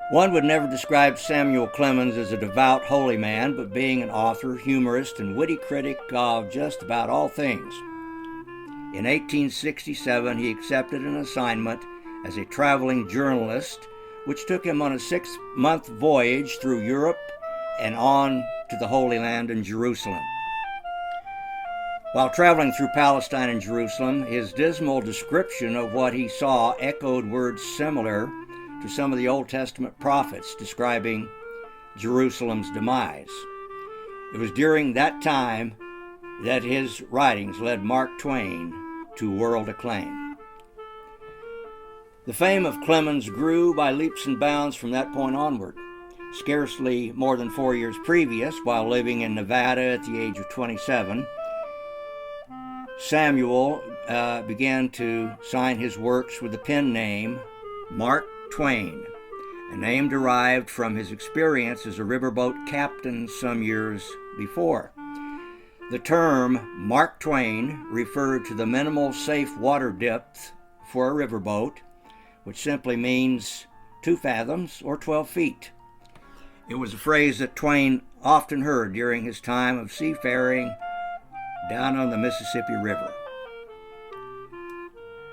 One would never describe Samuel Clemens as a devout holy man, but being an author, humorist, and witty critic of just about all things. In 1867, he accepted an assignment as a traveling journalist, which took him on a 6-month voyage through Europe and on to the Holy Land in Jerusalem. While traveling through Palestine and Jerusalem, his dismal description of what he saw echoed words similar to some of the Old Testament prophets describing Jerusalem's demise. It was during that time that his writings led Mark Twain to world acclaim. The fame of Clemens grew by leaps and bounds from that point onward. Scarcely more than 4 years previous, while living in Nevada at the age of 27, Samuel began to sign his works with the pen name Mark Twain, a name derived from his experience as a riverboat captain some years before. The term Mark Twain referred to the minimal safe water depth for a riverboat, which simply means 2 fathoms or 12 feet. It was a phrase that Twain often heard during his time of seafaring down on the Mississippi River.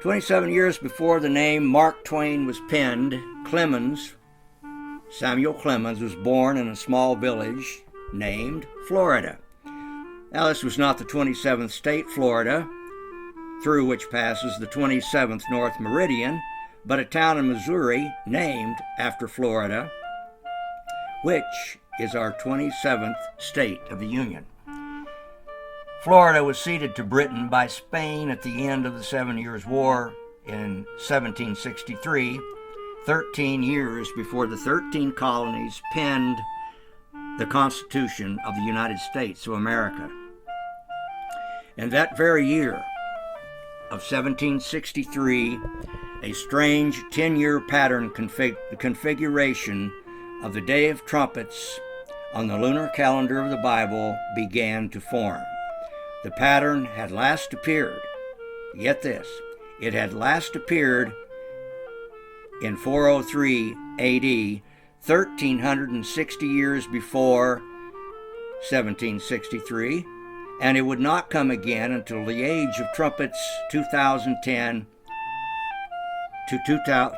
27 years before the name Mark Twain was penned, Samuel Clemens, was born in a small village named Florida. Now, this was not the 27th state, Florida, through which passes the 27th North Meridian, but a town in Missouri named after Florida, which is our 27th state of the Union. Florida was ceded to Britain by Spain at the end of the 7 Years' War in 1763, 13 years before the 13 colonies penned the Constitution of the United States of America. In that very year of 1763, a strange 10-year pattern configuration of the Day of Trumpets on the lunar calendar of the Bible began to form. The pattern had last appeared, get this, it had last appeared in 403 AD, 1360 years before 1763, and it would not come again until the Age of Trumpets 2010 to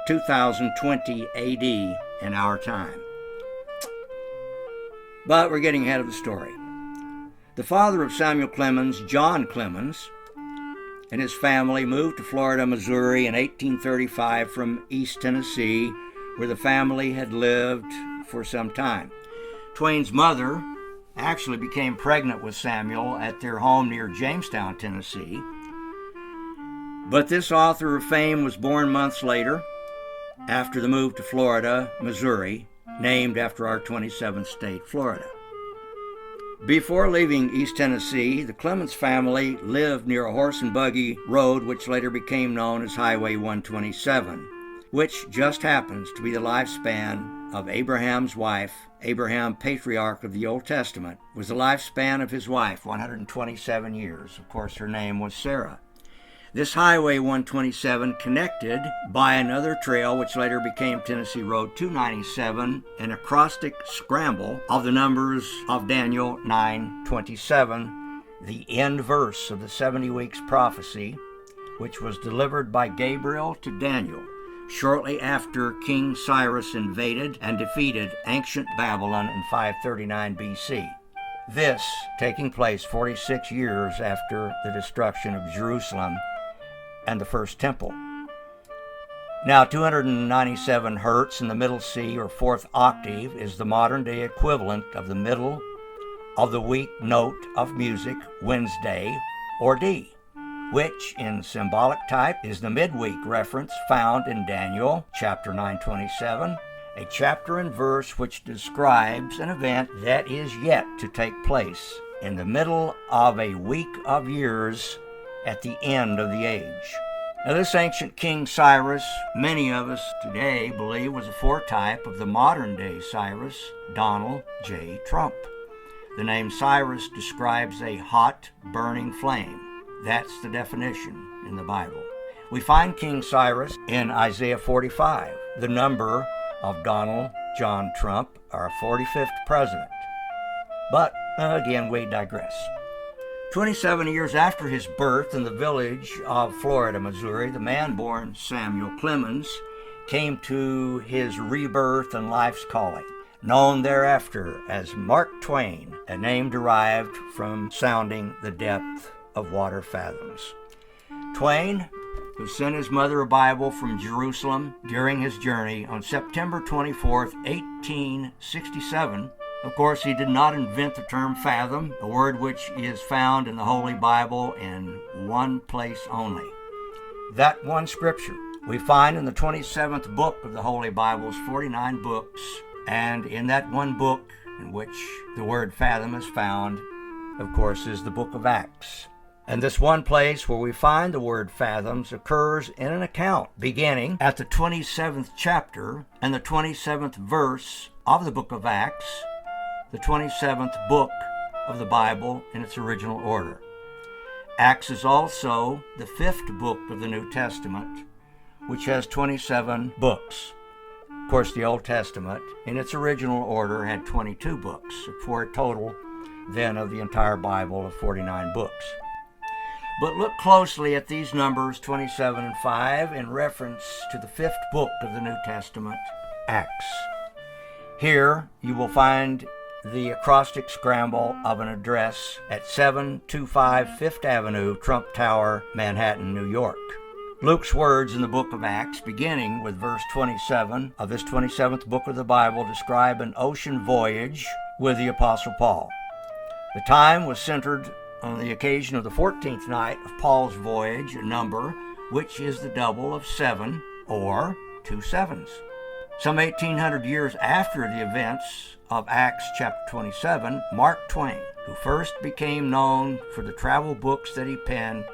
2020 AD in our time. But we're getting ahead of the story. The father of Samuel Clemens, John Clemens, and his family moved to Florida, Missouri in 1835 from East Tennessee, where the family had lived for some time. Twain's mother actually became pregnant with Samuel at their home near Jamestown, Tennessee. But this author of fame was born months later, after the move to Florida, Missouri, named after our 27th state, Florida. Before leaving East Tennessee, the Clemens family lived near a horse and buggy road which later became known as Highway 127, which just happens to be the lifespan of Abraham's wife. Abraham, patriarch of the Old Testament, was the lifespan of his wife, 127 years. Of course, her name was Sarah. This Highway 127 connected by another trail which later became Tennessee Road 297, an acrostic scramble of the numbers of Daniel 9:27, the end verse of the 70 weeks prophecy, which was delivered by Gabriel to Daniel shortly after King Cyrus invaded and defeated ancient Babylon in 539 BC. This taking place 46 years after the destruction of Jerusalem and the first temple. Now, 297 hertz in the middle C, or fourth octave, is the modern-day equivalent of the middle of the weak note of music, Wednesday, or D, which in symbolic type is the midweek reference found in Daniel chapter 9:27, a chapter and verse which describes an event that is yet to take place in the middle of a week of years at the end of the age. Now, this ancient King Cyrus, many of us today believe was a foretype of the modern-day Cyrus, Donald J. Trump. The name Cyrus describes a hot, burning flame. That's the definition in the Bible. We find King Cyrus in Isaiah 45, the number of Donald John Trump, our 45th president. But, again, we digress. 27 years after his birth in the village of Florida, Missouri, the man born Samuel Clemens came to his rebirth and life's calling, known thereafter as Mark Twain, a name derived from sounding the depth of water fathoms. Twain, who sent his mother a Bible from Jerusalem during his journey on September 24th, 1867. Of course, he did not invent the term fathom, a word which is found in the Holy Bible in one place only. That one scripture we find in the 27th book of the Holy Bible's 49 books, and in that one book in which the word fathom is found, of course, is the book of Acts. And this one place where we find the word fathoms occurs in an account beginning at the 27th chapter and the 27th verse of the book of Acts, the 27th book of the Bible in its original order. Acts is also the 5th book of the New Testament, which has 27 books. Of course, the Old Testament, in its original order, had 22 books, for a total, then, of the entire Bible of 49 books. But look closely at these numbers, 27 and 5, in reference to the 5th book of the New Testament, Acts. Here, you will find the acrostic scramble of an address at 725 Fifth Avenue, Trump Tower, Manhattan, New York. Luke's words in the book of Acts, beginning with verse 27 of this 27th book of the Bible, describe an ocean voyage with the Apostle Paul. The time was centered on the occasion of the 14th night of Paul's voyage, a number which is the double of 7, or 2 sevens. Some 1,800 years after the events of Acts chapter 27, Mark Twain, who first became known for the travel books that he penned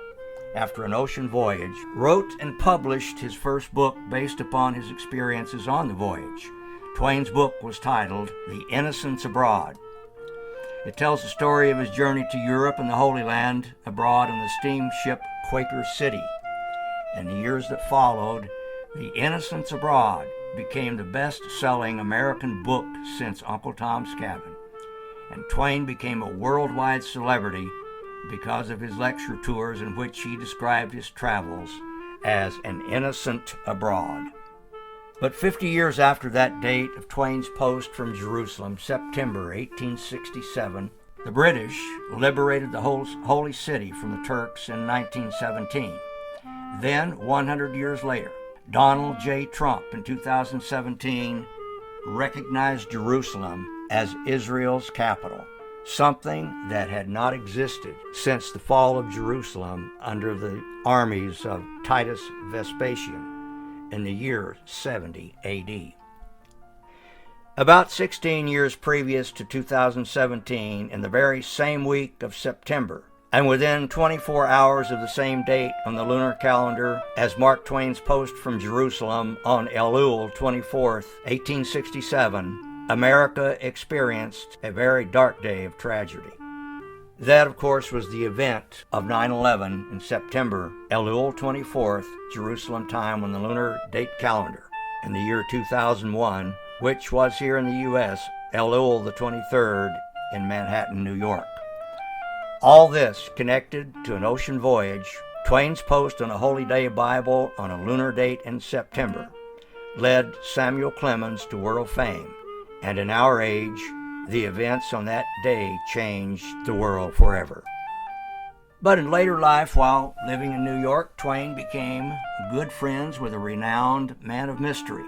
after an ocean voyage, wrote and published his first book based upon his experiences on the voyage. Twain's book was titled The Innocents Abroad. It tells the story of his journey to Europe and the Holy Land abroad on the steamship Quaker City. In the years that followed, The Innocents Abroad became the best-selling American book since Uncle Tom's Cabin, and Twain became a worldwide celebrity because of his lecture tours in which he described his travels as an innocent abroad. But 50 years after that date of Twain's post from Jerusalem, September 1867, the British liberated the Holy City from the Turks in 1917. Then, 100 years later, Donald J. Trump in 2017 recognized Jerusalem as Israel's capital, something that had not existed since the fall of Jerusalem under the armies of Titus Vespasian in the year 70 A.D. About 16 years previous to 2017, in the very same week of September, and within 24 hours of the same date on the lunar calendar as Mark Twain's post from Jerusalem on Elul 24th, 1867, America experienced a very dark day of tragedy. That, of course, was the event of 9/11 in September, Elul 24th, Jerusalem time on the lunar date calendar, in the year 2001, which was here in the U.S., Elul the 23rd in Manhattan, New York. All this connected to an ocean voyage, Twain's post on a Holy Day Bible on a lunar date in September, led Samuel Clemens to world fame, and in our age, the events on that day changed the world forever. But in later life, while living in New York, Twain became good friends with a renowned man of mystery,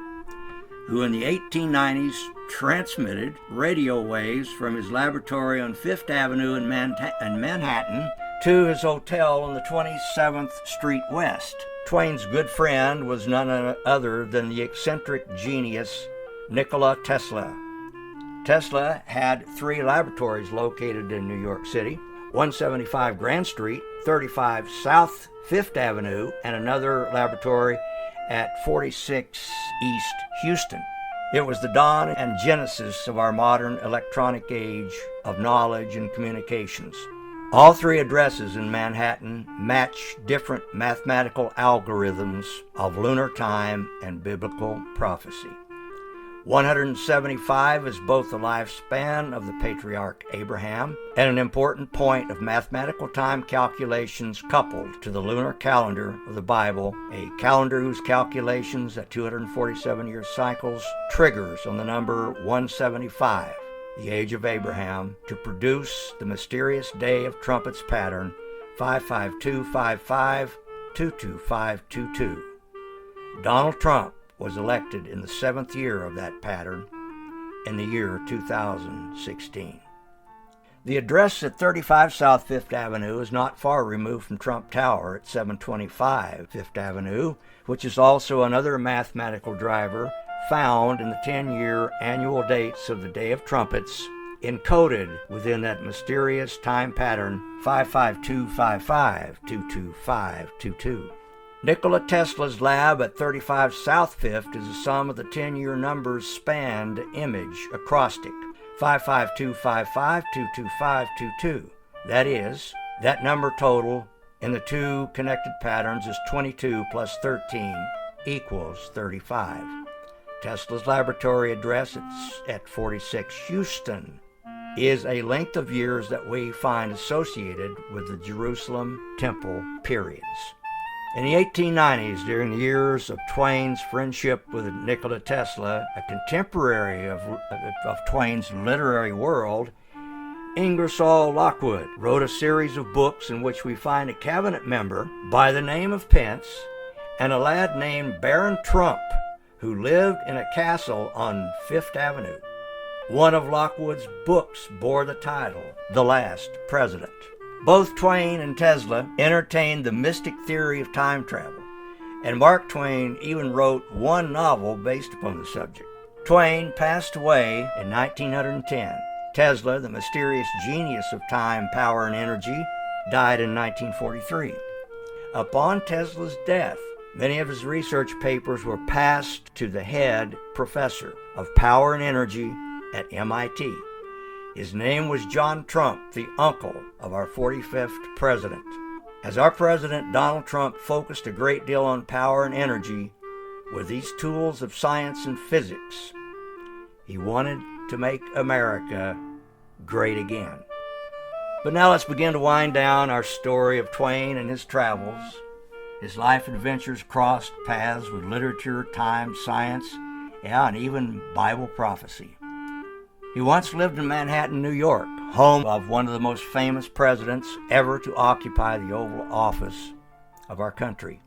who in the 1890s transmitted radio waves from his laboratory on Fifth Avenue in Manhattan to his hotel on the 27th Street West. Twain's good friend was none other than the eccentric genius Nikola Tesla. Tesla had 3 laboratories located in New York City: 175 Grand Street, 35 South 5th Avenue, and another laboratory at 46 East Houston. It was the dawn and genesis of our modern electronic age of knowledge and communications. All 3 addresses in Manhattan match different mathematical algorithms of lunar time and biblical prophecy. 175 is both the lifespan of the patriarch Abraham and an important point of mathematical time calculations coupled to the lunar calendar of the Bible, a calendar whose calculations at 247-year cycles triggers on the number 175, the age of Abraham, to produce the mysterious Day of Trumpets pattern 55255-22522. Donald Trump was elected in the 7th year of that pattern in the year 2016. The address at 35 South 5th Avenue is not far removed from Trump Tower at 725 5th Avenue, which is also another mathematical driver found in the 10-year annual dates of the Day of Trumpets, encoded within that mysterious time pattern 55255-22522. Nikola Tesla's lab at 35 South 5th is the sum of the 10-year numbers spanned image acrostic 55255-22522. That is, that number total in the two connected patterns is 22 plus 13 equals 35. Tesla's laboratory address at 46 Houston is a length of years that we find associated with the Jerusalem temple periods. In the 1890s, during the years of Twain's friendship with Nikola Tesla, a contemporary of Twain's literary world, Ingersoll Lockwood wrote a series of books in which we find a cabinet member by the name of Pence and a lad named Baron Trump who lived in a castle on Fifth Avenue. One of Lockwood's books bore the title, The Last President. Both Twain and Tesla entertained the mystic theory of time travel, and Mark Twain even wrote one novel based upon the subject. Twain passed away in 1910. Tesla, the mysterious genius of time, power, and energy, died in 1943. Upon Tesla's death, many of his research papers were passed to the head professor of power and energy at MIT. His name was John Trump, the uncle of our 45th president. As our president, Donald Trump, focused a great deal on power and energy with these tools of science and physics. He wanted to make America great again. But now let's begin to wind down our story of Twain and his travels. His life adventures crossed paths with literature, time, science, and even Bible prophecy. He once lived in Manhattan, New York, home of one of the most famous presidents ever to occupy the Oval Office of our country.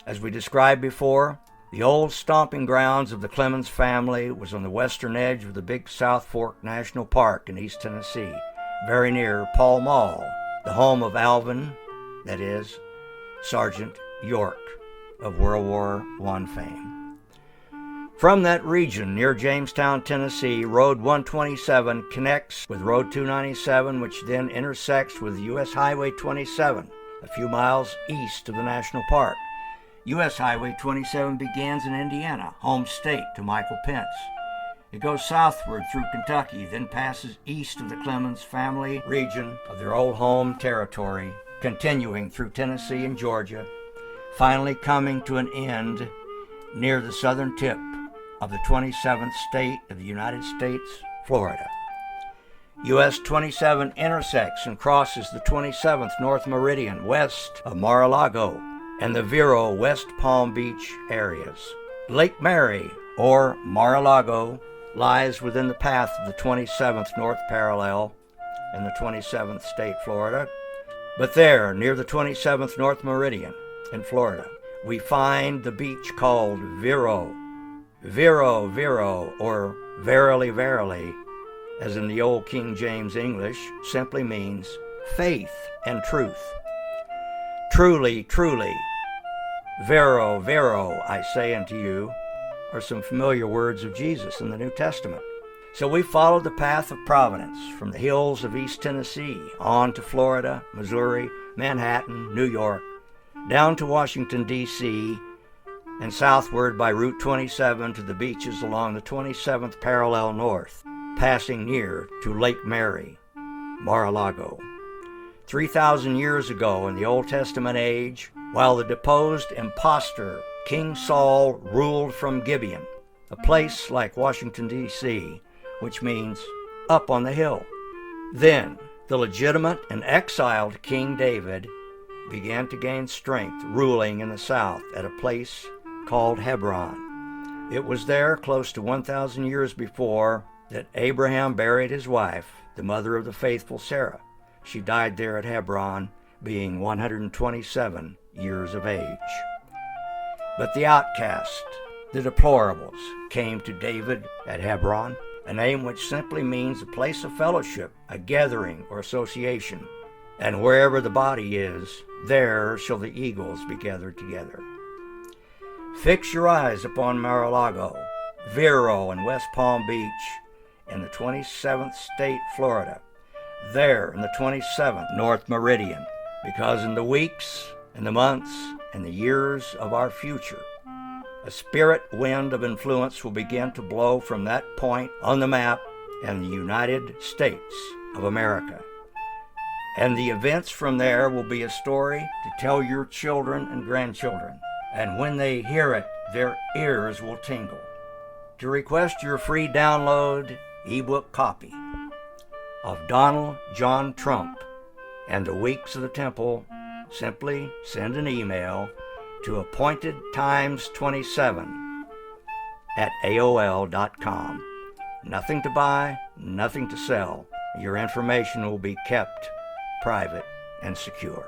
As we described before, the old stomping grounds of the Clemens family was on the western edge of the big South Fork National Park in East Tennessee, very near Pall Mall, the home of Alvin, that is, Sergeant York of World War I fame. From that region near Jamestown, Tennessee, Road 127 connects with Road 297, which then intersects with U.S. Highway 27, a few miles east of the national park. U.S. Highway 27 begins in Indiana, home state to Michael Pence. It goes southward through Kentucky, then passes east of the Clemens family region of their old home territory, continuing through Tennessee and Georgia, finally coming to an end near the southern tip of the 27th state of the United States, Florida. US 27 intersects and crosses the 27th North Meridian west of Mar-a-Lago and the Vero West Palm Beach areas. Lake Mary, or Mar-a-Lago, lies within the path of the 27th North Parallel in the 27th state, Florida. But there, near the 27th North Meridian in Florida, we find the beach called Vero. Vero, Vero, or verily, verily, as in the old King James English, simply means faith and truth. Truly, truly, vero, vero, I say unto you, are some familiar words of Jesus in the New Testament. So we followed the path of providence from the hills of East Tennessee on to Florida, Missouri, Manhattan, New York, down to Washington, D.C., and southward by Route 27 to the beaches along the 27th parallel north, passing near to Lake Mary, Mar-a-Lago. 3,000 years ago in the Old Testament age, while the deposed impostor King Saul ruled from Gibeon, a place like Washington, D.C., which means up on the hill. Then the legitimate and exiled King David began to gain strength ruling in the south at a place called Hebron. It was there, close to 1,000 years before, that Abraham buried his wife, the mother of the faithful Sarah. She died there at Hebron, being 127 years of age. But the outcast, the deplorables, came to David at Hebron, a name which simply means a place of fellowship, a gathering or association. And wherever the body is, there shall the eagles be gathered together. Fix your eyes upon Mar-a-Lago, Vero, and West Palm Beach in the 27th state, Florida, there in the 27th North Meridian, because in the weeks and the months and the years of our future, a spirit wind of influence will begin to blow from that point on the map in the United States of America. And the events from there will be a story to tell your children and grandchildren. And when they hear it, their ears will tingle. To request your free download ebook copy of Donald John Trump and the Weeks of the Temple, simply send an email to appointed-times27@aol.com. Nothing to buy, nothing to sell. Your information will be kept private and secure.